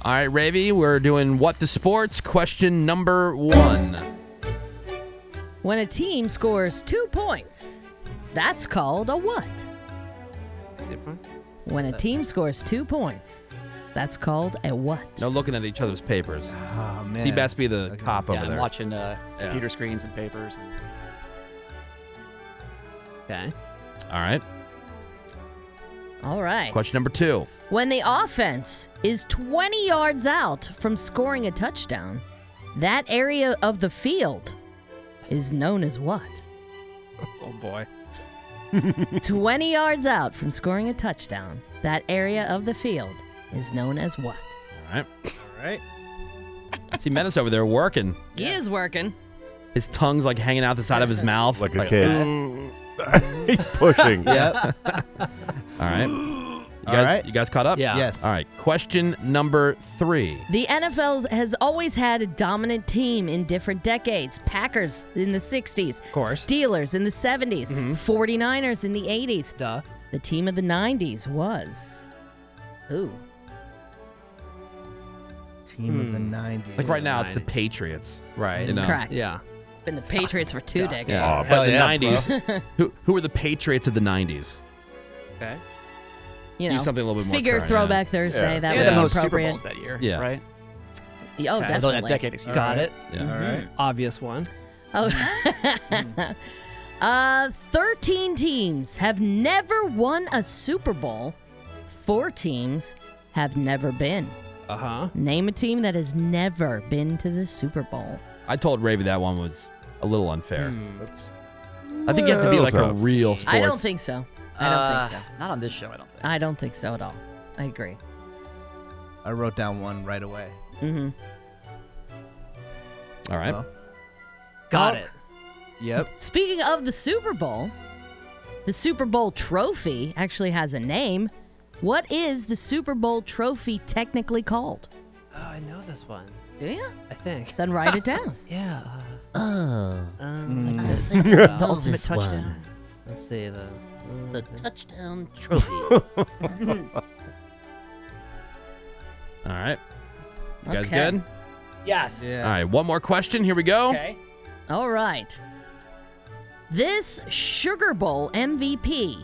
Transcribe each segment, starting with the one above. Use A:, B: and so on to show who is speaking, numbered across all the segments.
A: All right, Ravy, we're doing What the Sports. Question number 1.
B: When a team scores 2 points, that's called a what? When a team scores 2 points, that's called a what?
A: No looking at each other's papers.
C: Oh, man.
A: See, best be the cop over
D: I'm
A: there.
D: watching computer screens and papers. Okay.
A: All right.
B: All right.
A: Question number 2.
B: When the offense is 20 yards out from scoring a touchdown, that area of the field is known as what?
D: Oh, boy.
B: 20 yards out from scoring a touchdown, that area of the field is known as what?
A: All right.
C: All right.
A: I see Menace over there working.
B: He is working.
A: His tongue's like hanging out the side of his mouth.
E: Like a kid. He's pushing.
C: Yep.
A: All right. You guys caught up?
D: Yeah.
C: Yes.
A: All right. Question number 3.
B: The NFL has always had a dominant team in different decades. Packers in the 60s. Of
D: course.
B: Steelers in the 70s. 49ers in the 80s.
D: Duh.
B: The team of the 90s was who?
C: Team of the 90s.
A: Like right now, it's the Patriots.
D: Right.
A: You know?
B: Correct.
D: Yeah.
B: It's been the Patriots for 2 decades.
A: Yeah.
D: Hell
A: But the
D: yeah,
A: 90s, who were the Patriots of the 90s?
D: Okay.
B: You
A: Do
B: know,
A: something a little bit more
B: figure
A: current,
B: Throwback Thursday.
E: Yeah.
B: That
D: They
B: would
D: had the
B: be
D: most Super
B: appropriate.
D: Bowls that year.
A: Yeah.
D: Right.
B: Oh,
D: Okay. Although
B: definitely.
D: that decade, excuse me.
C: Got it.
A: Yeah.
C: All right.
D: Obvious one.
B: Oh. 13 teams have never won a Super Bowl. 4 teams have never been.
D: Uh-huh.
B: Name a team that has never been to the Super Bowl.
A: I told Ravy that one was a little unfair.
E: That's
A: I think you have to be like a
E: tough.
A: real sports.
B: I don't think so. I don't think so.
D: Not on this show, I don't think.
B: I don't think so at all. I agree.
C: I wrote down one right away.
B: Mm-hmm.
A: All right.
C: Well,
D: Got
B: Oh.
D: it.
C: Yep.
B: Speaking of the Super Bowl trophy actually has a name. What is the Super Bowl trophy technically called?
D: Oh, I know this one.
B: Do you?
D: I think.
B: Then write it down.
D: Yeah.
F: The
D: Ultimate touchdown. Let's see
F: The touchdown trophy.
A: All right. You guys
B: Okay.
A: good?
D: Yes.
C: Yeah.
A: All right. One more question. Here we go.
D: Okay.
B: All right. This Sugar Bowl MVP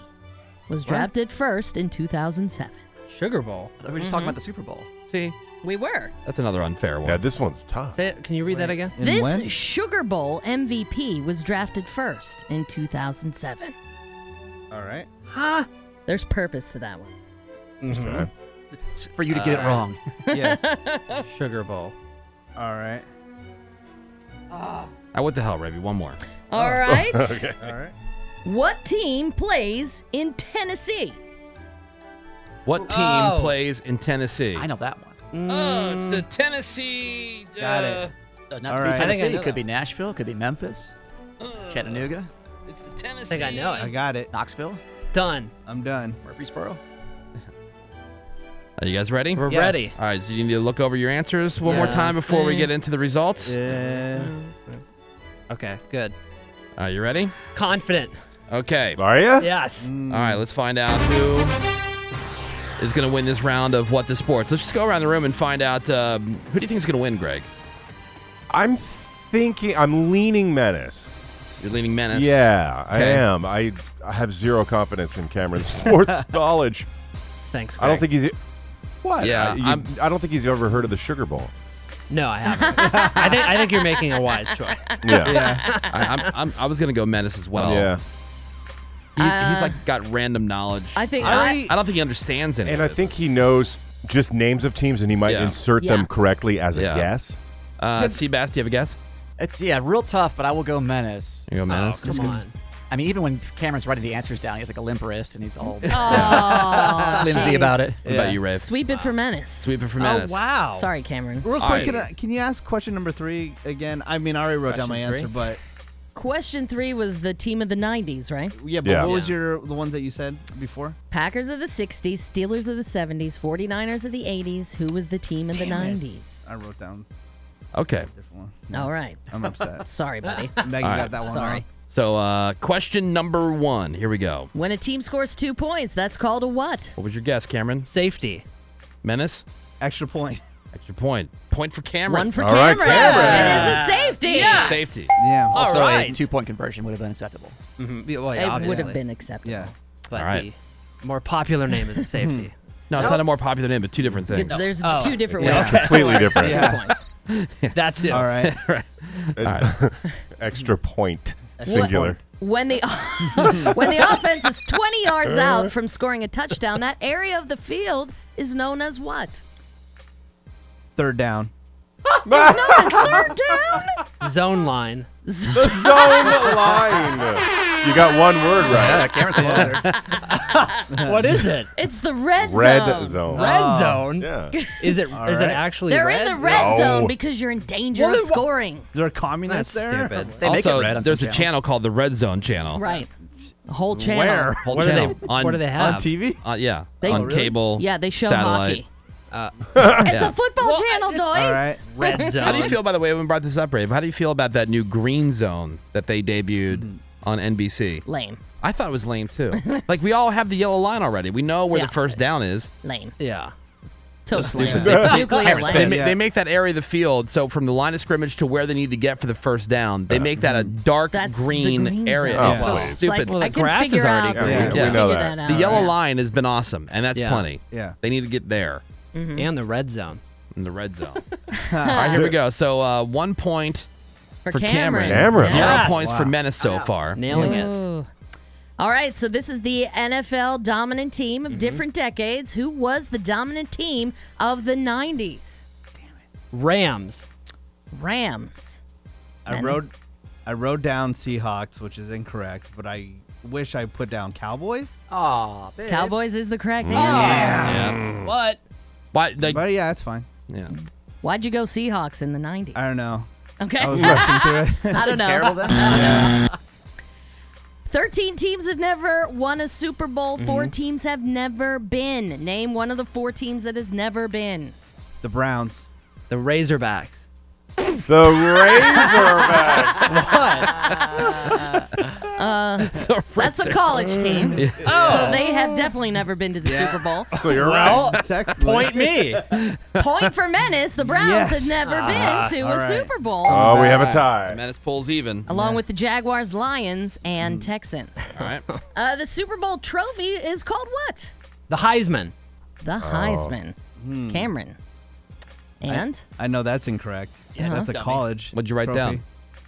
B: was drafted first in 2007.
D: Sugar Bowl.
F: We were just talking about the Super Bowl.
A: See,
B: We were.
A: that's another unfair one.
E: Yeah, this one's tough.
D: Say it. Can you read that again?
C: And
B: This
C: when?
B: Sugar Bowl MVP was drafted first in 2007.
C: All right.
D: Huh?
B: There's purpose to that one.
E: Okay.
F: It's for you to get it wrong.
C: Yes.
D: Sugar Bowl.
C: All right.
A: What the hell, Ravy? One more.
B: All right.
E: Okay.
C: All right.
B: What team plays in Tennessee?
A: What team
D: Oh.
A: plays in Tennessee?
F: I know that one.
A: Oh, it's the Tennessee.
D: Got it.
F: Doesn't
C: All
F: have to
C: right.
F: be Tennessee.
D: I know
F: It could
D: that.
F: be Nashville. It could be Memphis. Chattanooga.
A: It's the
D: I
A: Tennessee.
D: think I know
C: I
D: it.
C: got it.
F: Knoxville.
D: Done.
C: I'm done.
F: Murfreesboro.
A: Are you guys ready?
D: We're
C: Yes.
D: ready.
A: All right. So you need to look over your answers one more
C: Yeah.
A: time before we get into the results.
C: Yeah.
D: Okay, good.
A: Are you ready?
D: Confident.
A: Okay.
E: Are you?
D: Yes.
A: All right. Let's find out who is going to win this round of What the Sports. Let's just go around the room and find out who do you think is going to win, Greg?
E: I'm leaning Menace.
A: You're leaning Menace.
E: Yeah, I
A: Okay.
E: am. I have zero confidence in Cameron's sports knowledge.
D: Thanks,
E: I don't
D: Greg.
E: think he's. What?
A: Yeah,
E: I don't think he's ever heard of the Sugar Bowl.
D: No, I haven't. I think you're making a wise choice.
E: Yeah.
A: I was going to go Menace as well.
E: Yeah.
A: He's like got random knowledge.
B: I think
A: I don't think he understands any
E: And
A: of
E: I think he knows just names of teams, and he might
A: Yeah.
E: insert
B: Yeah.
E: them correctly as
A: Yeah.
E: a guess.
A: Seabass, do you have a guess?
F: It's real tough, but I will go Menace.
A: You go Menace.
D: Come on.
F: I mean, even when Cameron's writing the answers down, he has like a limp wrist and he's all
B: Aw,
F: flimsy
B: jeez.
F: about it.
A: What about you, Ray?
B: Sweep it for Menace.
A: Sweep it for Menace.
D: Oh, wow.
B: Sorry, Cameron.
C: Real
A: All
C: quick,
A: right.
C: can you ask question number 3 again? I mean, I already wrote down my
D: Question
C: answer, but
B: Question 3 was the team of the 90s, right?
C: yeah. But
E: Yeah.
C: what was the ones that you said before?
B: Packers of the 60s, Steelers of the 70s, 49ers of the 80s. Who was the team of the 90s?
C: I wrote down
A: Okay.
C: a different one.
B: All right.
C: I'm upset.
B: Sorry, buddy.
C: Megan
A: All right.
C: got that one
B: Sorry.
C: wrong.
A: So, question number 1. Here we go.
B: When a team scores 2 points, that's called a what?
A: What was your guess, Cameron?
D: Safety.
A: Menace?
C: Extra point.
A: Extra point. Point for Cameron.
B: One for
E: All right,
B: Cameron.
E: Cameron.
B: It is a safety.
A: It's a safety.
C: Yeah.
D: All
F: Also,
D: right.
F: a 2-point conversion would have been acceptable.
D: Well,
B: It
D: yeah,
B: would
D: obviously.
B: have been acceptable.
C: Yeah.
D: But
A: All right.
D: the more popular name is a safety.
A: No, it's not a more popular name, but two different things.
B: There's
D: Oh.
B: two different
C: Yeah.
B: ways.
E: Completely different.
C: Yeah.
D: That too.
C: All right.
E: Extra point. Singular.
B: When the when the offense is 20 yards out from scoring a touchdown, that area of the field is known as what?
C: Third down.
B: It's known as third down.
D: Zone line.
E: Zone line. You got one word right.
F: Cameron's closer.
D: What is it?
B: It's the red zone.
E: Red zone.
D: Red zone.
E: Yeah.
D: Is it?
C: All
D: Is it
C: right.
D: actually
B: They're
D: red?
B: in the red
E: No.
B: zone because you're in danger
D: Well,
B: of
D: then wha-
B: scoring.
C: Is there a communist
D: That's
C: there?
D: stupid.
F: They make
A: Also,
F: it red on
A: there's
F: some
A: a
F: channels.
A: channel called the Red Zone channel.
B: Right. The whole channel.
C: Where?
A: Whole
D: What do
A: channel.
D: they? What do they have?
C: On TV?
A: Yeah.
B: They-
A: on
B: Oh, really?
A: cable.
B: Yeah, they show
A: satellite.
B: hockey. It's
A: Yeah.
B: a football
D: Well,
B: channel,
D: it's-
B: Doy.
C: All right.
D: Red zone.
A: How do you feel, by the way, we haven't brought this up, Rave? How do you feel about that new green zone that they debuted on NBC?
B: Lame.
A: I thought it was lame, too. Like, we all have the yellow line already. We know where
B: Yeah.
A: the first down is.
B: Lame.
D: Yeah.
B: Toast lame.
A: stupid.
B: Nuclear
F: Cameron's
B: lame.
A: They,
C: Yeah.
A: they make that area of the field, so from the line of scrimmage to where they need to get for the first down, they make that a dark
B: That's the
A: green,
B: green
A: area.
B: zone.
A: It's
E: Oh,
A: so
E: please.
B: It's
A: stupid.
B: like,
D: Well, the
B: I can
D: grass is
B: figure
D: already
B: out.
E: green.
B: I
E: Yeah,
B: can
E: we know
B: figure
E: that.
B: out.
A: The yellow
B: Yeah.
A: line has been awesome, and that's
D: Yeah.
A: plenty.
C: Yeah.
A: They need to get there
D: And the red zone.
A: in the red zone. All right, here we go. So 1 point
B: For
A: for Cameron.
E: Cameron.
A: 0
D: Yes.
A: points for Menace so far.
D: Nailing it.
B: Ooh. All right, so this is the NFL dominant team of different decades. Who was the dominant team of the 90s?
D: Rams.
B: Rams.
C: I wrote down Seahawks, which is incorrect, but I wish I put down Cowboys.
F: Aw, babe.
B: Cowboys is the correct answer.
A: Yeah.
D: What?
A: Why? Like,
C: But yeah, that's fine.
A: yeah.
B: Why'd you go Seahawks in the 90s?
C: I don't know.
B: Okay.
C: I was rushing through it.
B: I don't know.
F: Terrible then?
B: 13 teams have never won a Super Bowl. 4 teams have never been. Name one of the 4 teams that has never been.
C: The Browns.
D: The Razorbacks.
E: The Razorbacks.
B: That's a college team. So they have definitely never been to the Super Bowl.
E: So you're
D: Well,
C: Technically.
D: point me.
B: Point for Menace. The Browns
C: Yes.
B: have never been to
C: all
B: a
C: right.
B: Super Bowl.
E: Oh, we have a
A: So
E: tie.
A: Menace pulls even.
B: Along with the Jaguars, Lions, and Texans.
A: All right.
B: The Super Bowl trophy is called what?
D: The Heisman.
B: The Heisman. Cameron. And?
C: I know that's incorrect.
B: Yeah,
C: That's a
D: dummy.
C: college.
A: What'd you write
C: trophy.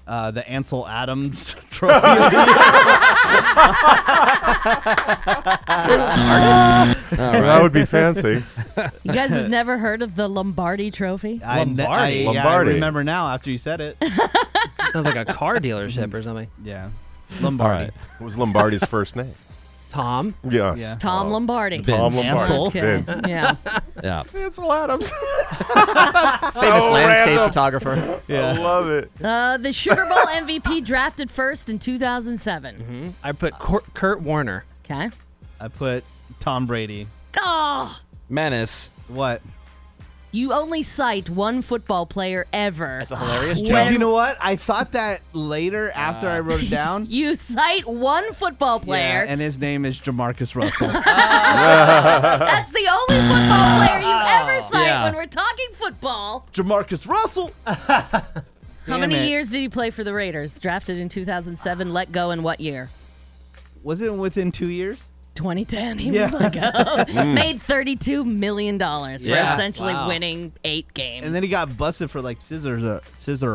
A: down?
C: The Ansel Adams trophy.
E: That would be fancy.
B: You guys have never heard of the Lombardi trophy?
D: Lombardi.
C: Yeah, I
E: Lombardi.
C: remember now after you said it.
D: Sounds like a car dealership or something.
C: Yeah.
A: All
C: Lombardi.
A: right.
E: What was Lombardi's first name?
D: Tom.
E: Yes.
C: Yeah.
B: Tom Lombardi.
E: Tom
A: Vince.
E: Lombardi.
C: Ansel.
B: Okay.
E: Vince.
B: Yeah.
A: Yeah.
E: Ansel Adams.
F: Famous landscape
E: random.
F: photographer.
E: I love it.
B: The Sugar Bowl MVP drafted first in 2007.
D: I put Kurt Warner.
B: Okay.
C: I put Tom Brady.
B: Oh,
A: Menace.
C: What?
B: you only cite one football player ever.
F: That's a hilarious
B: When-
F: joke.
C: Do you know what? I thought that later after I wrote it down.
B: You cite one football player.
C: Yeah, and his name is Jamarcus Russell.
B: That's the only football player you ever cite
A: Yeah.
B: when we're talking football.
C: Jamarcus Russell.
B: How
C: Damn
B: many
C: it.
B: years did he play for the Raiders? Drafted in 2007, let go in what year?
C: Was it within 2 years?
B: 2010. He
C: Yeah.
B: was let go. Made $32 million for
A: Yeah.
B: essentially
D: Wow.
B: winning 8 games.
C: And then he got busted for like scissor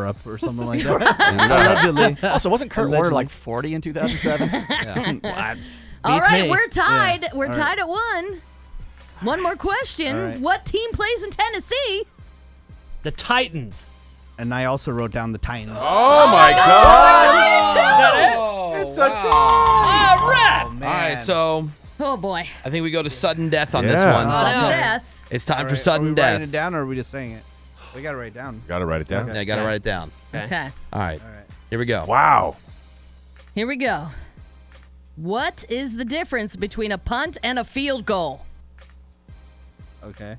C: up or something like that. Allegedly.
F: Also, wasn't Kurt Warner
C: Allegedly.
F: like 40 in 2007?
B: All
D: Beats
B: right,
D: me.
B: we're tied. We're
C: All
B: tied at 1. One more question.
C: All right.
B: What team plays in Tennessee?
D: The Titans.
C: And I also wrote down the Titans.
E: Oh my God!
A: It's a
D: All right.
C: man.
A: All right, so
B: Oh, boy.
A: I think we go to sudden death on this
E: Yeah.
A: one.
B: Sudden
D: no.
B: death.
A: It's time
C: All
A: for
C: right,
A: sudden
C: are we
A: death.
C: writing it down or are we just saying it? We gotta write it down.
E: Gotta write it down.
C: Okay.
A: Yeah, got to write it down.
B: Okay.
A: All right,
C: All right.
A: here we go.
E: Wow.
B: Here we go. What is the difference between a punt and a field goal?
C: Okay.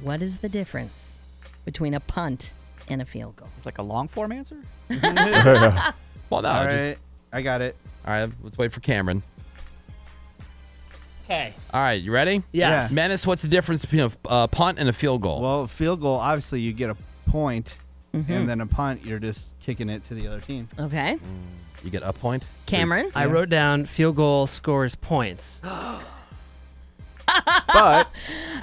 B: What is the difference between a punt and a field goal?
F: It's like a long form answer?
A: Well, no,
C: All
A: just,
C: right. I got it.
A: all right. Let's wait for Cameron.
D: Okay.
A: All right, you ready?
D: Yes.
C: Yeah.
A: Menace, what's the difference between a punt and a field goal?
C: Well, field goal, obviously you get a point, and then a punt, you're just kicking it to the other team.
B: Okay.
A: You get a point.
B: Cameron?
D: I wrote down field goal scores points.
E: But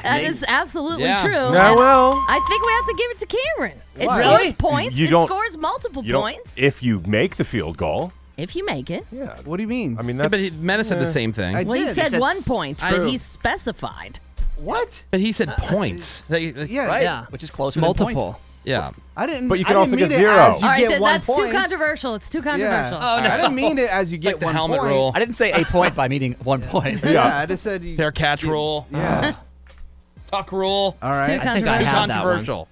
B: That is absolutely
A: Yeah.
B: true.
E: yeah,
B: And
E: well,
B: I think we have to give it to Cameron. It
C: Why?
B: scores
D: Really?
B: points.
E: You
B: It
E: don't-
B: scores multiple
E: you don't.
B: points.
E: If you make the field goal,
B: If you make it.
E: yeah.
C: What do you mean?
E: I mean,
A: Yeah,
E: that's.
A: but Menace said the same thing.
C: I
B: Well, he
C: did.
B: said
F: said
B: 1 point, but
A: True.
B: he specified.
C: What?
A: But he said points.
C: Yeah.
F: Right?
D: Yeah.
F: Which is closer than point.
D: Multiple.
A: Yeah.
C: I didn't.
E: But you can
C: I
E: also
C: didn't
E: get
C: mean it
E: 0.
C: as you
B: All right,
C: get 1
B: that's too
C: point.
B: controversial. It's too controversial.
C: Yeah. I didn't mean it as you get
A: Like the
C: 1
A: helmet
C: point.
A: rule.
F: I didn't say a point by meaning 1 point.
C: Yeah, I just said you.
A: Fair catch rule.
C: Yeah.
A: Tuck rule.
C: All
B: It's too
C: right.
D: I think I
A: Too
B: controversial.
D: have that one.
A: controversial.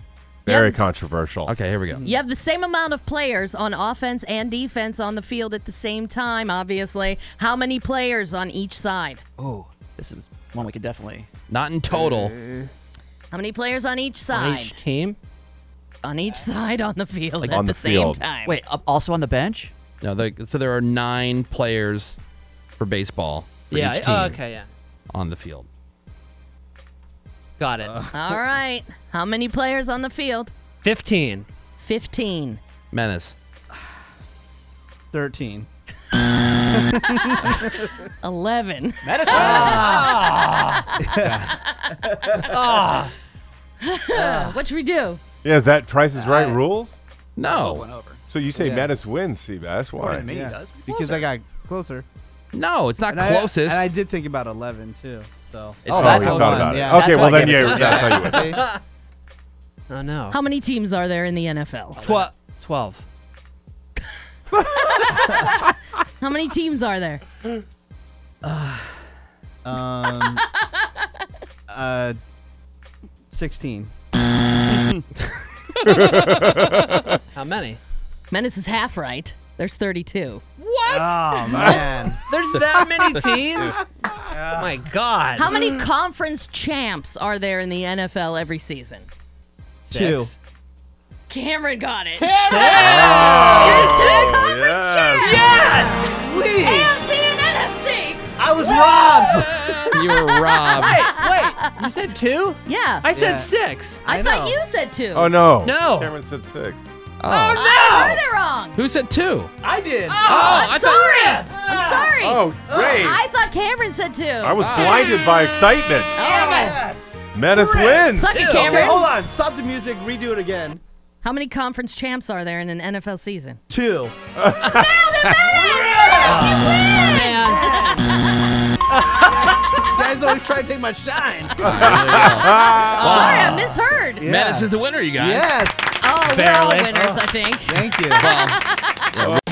E: Very controversial.
A: Okay, here we go.
B: You have the same amount of players on offense and defense on the field at the same time, obviously. How many players on each side?
F: Oh, this is one we could definitely.
A: Not in total.
B: How many players on each
D: On
B: side?
D: each team.
B: On each side on the field at
E: on
B: the
E: the
B: same
E: field.
B: time.
F: Wait, also on the bench?
A: No, so there are 9 players for baseball for
D: Yeah.
A: each team
D: Okay. Yeah.
A: on the field.
D: Got it.
B: All right. How many players on the field?
D: 15.
B: 15.
A: Menace.
C: 13.
B: 11.
F: Menace.
B: What should we do?
E: Yeah, is that Price is Right rules?
A: No.
F: Went over.
E: So you say
C: Yeah.
E: Menace wins, Seabass. Why?
F: According to me,
C: Yeah.
F: he does.
C: Because I got closer.
A: No, it's not
C: And
A: closest.
C: and I did think about 11 too. So.
A: It's
E: Oh,
A: not
E: you
A: close
E: thought
A: enough.
E: about it.
C: Yeah.
E: Okay,
F: That's
E: well
F: why I
E: then,
F: gave it
E: yeah,
F: to
E: that's how you win.
C: See?
D: Oh no.
B: How many teams are there in the NFL?
D: 12.
B: How many teams are there?
C: 16.
D: How many?
B: Menace is half right. There's 32.
D: What?
C: Oh man.
D: There's that many teams? Oh my god.
B: How many conference champs are there in the NFL every season?
C: 2.
B: Cameron got it.
E: Oh, yes.
B: AFC and NFC.
C: I was robbed.
A: You were robbed.
D: Wait. You said 2?
B: Yeah.
D: I said
C: Yeah.
D: 6.
B: I
C: I
B: thought
C: know.
B: you said 2.
E: Oh, no.
D: No.
E: Cameron said 6.
A: Oh.
B: I heard it wrong.
A: Who said 2?
C: I did.
A: Oh, I
B: Sorry. I'm sorry.
E: Oh, great.
B: I thought Cameron said 2.
E: I was blinded by excitement.
C: Yes.
E: Menace wins.
B: Suck it,
C: Okay,
B: Cameron.
C: hold on. Stop the music. Redo it again.
B: How many conference champs are there in an NFL season?
C: 2.
D: Man.
C: You guys always try to take my shine.
B: Sorry, I misheard.
C: Yeah.
A: Menace is the winner, you guys.
C: Yes.
B: Oh, we're all
D: Barely.
B: winners, I think.
C: Thank you.
A: Well, yeah,